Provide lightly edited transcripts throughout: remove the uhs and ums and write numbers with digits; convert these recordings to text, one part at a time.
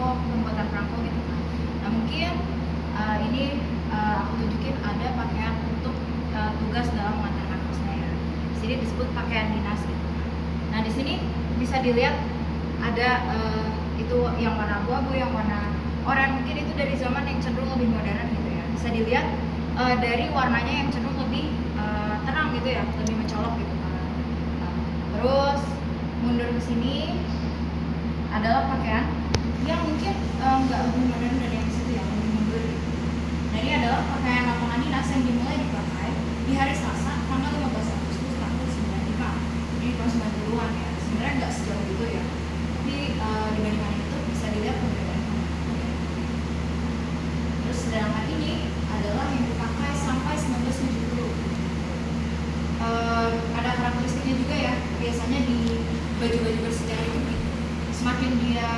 perangko, pembuatan perangko gitu kan. Nah mungkin ini aku tunjukin ada pakaian untuk tugas dalam mengantarkan kosnya ya. Di sini disebut pakaian dinas gitu. Nah di sini bisa dilihat ada itu yang warna abu-abu, yang warna oranye, mungkin itu dari zaman yang cenderung lebih modern gitu ya. Bisa dilihat dari warnanya yang cenderung lebih terang gitu ya, lebih mencolok gitu kan. Nah, terus mundur ke sini adalah pakaian yang mungkin nggak lebih modern dari yang situ ya, lebih mundur gitu. Nah ini adalah pakaian lapangan dinas yang dimulai dipakai di hari Selasa tanggal 15 Agustus tahun 95. Ini tahun 90-an ya, sebenarnya nggak sejauh itu ya, tapi dibandingkan itu bisa dilihat perbedaan. Terus sedangkan ini adalah yang dipakai sampai 1970. Ada karakteristiknya juga ya, biasanya di baju-baju bersejarah itu semakin dia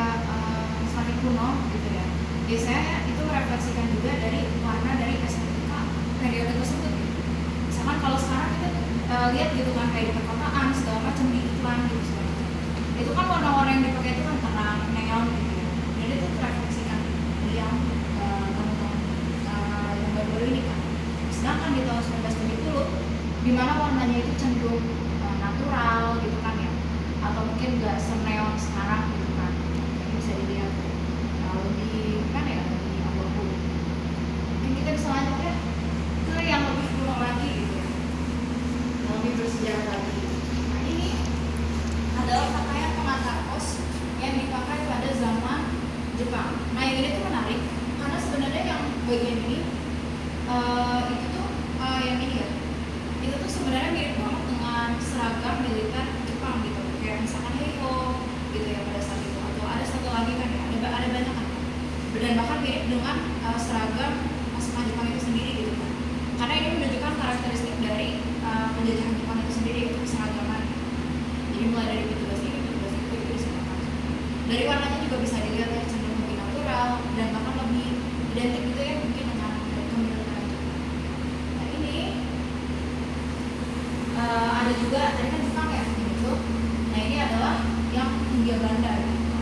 semakin kuno gitu ya, biasanya itu merefleksikan juga dari warna dari estetika periode tersebut gitu. Misalkan kalau sekarang kita lihat gitu kan, kayak di perkotaan segala macam, di iklan gitu segala macam, itu kan warna-warna yang dipakai itu kan terang, neon gitu ya, jadi itu terefleksikan di yang tahun-tahun yang baru-baru ini kan. Sedangkan di tahun 1970 di mana warnanya itu cenderung natural gitu kan ya, atau mungkin nggak seneon sekarang gitu kan. Ini bisa dilihat lebih kan ya, lebih abu-abu. Mungkin kita bisa lanjut ya ke yang lebih kuno lagi gitu ya, yang lebih bersejarah lagi. Nah ini adalah pakaian pengantar kos yang dipakai pada zaman Jepang. Nah yang ini tuh menarik karena sebenarnya yang bagian ini itu tuh yang ini ya, itu tuh sebenarnya mirip banget dengan seragam militer Jepang gitu, kayak misalkan Heiho gitu ya pada saat itu, atau ada satu lagi kan ya, ada banyak kan, dan bahkan mirip dengan seragam pasukan Jepang itu sendiri gitu kan, karena ini menunjukkan karakteristik dari penjajahan Jepang itu sendiri, itu keseragaman. Jadi mulai dari petugas ini itu disamakan. Dari warnanya juga bisa dilihat ya, cenderung lebih natural dan bahkan lebih identik gitu ya mungkin dengan kemiliteran Jepang. Nah ini ada juga tadi kan Jepang ya gitu. Nah ini adalah yang Hindia Belanda gitu.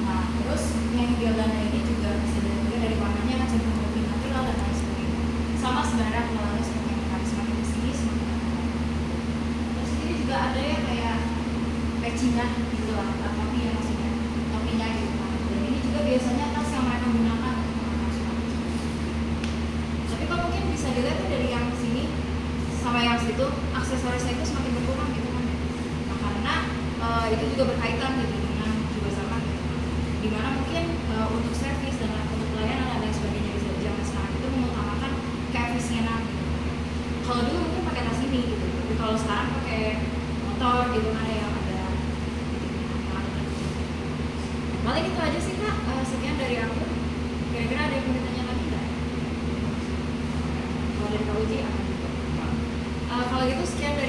Nah terus yang Hindia Belanda ini juga bisa dilihat juga dari warnanya kan cenderung lebih natural dan lain sebagainya. Sama sebenarnya polanya seperti yang tadi, semakin kesini semakin natural. Terus ini juga ada ya kayak pecinya gitu lah, topi ya maksudnya, topinya gitu kan. Dan ini juga biasanya tas yang mereka gunakan untuk mengamankan. Tapi kalau mungkin bisa dilihat tuh dari yang sini sama yang situ, aksesorisnya itu semakin berkurang gitu kan. Nah karena itu juga berkaitan gitu dengan juga zaman gitu, dimana mungkin untuk servis dan untuk pelayanan dan lain sebagainya di zaman sekarang itu mengutamakan keefisienan gitu. Kalau dulu mungkin pakai tas ini gitu, tapi kalau sekarang pakai motor gitu kan yang ada paling itu aja sih kak. Sekian dari aku. Kira-kira ada yang mau ditanya lagi nggak? Kalau dari Kak Uji akan gitu. Kalau gitu sekian dari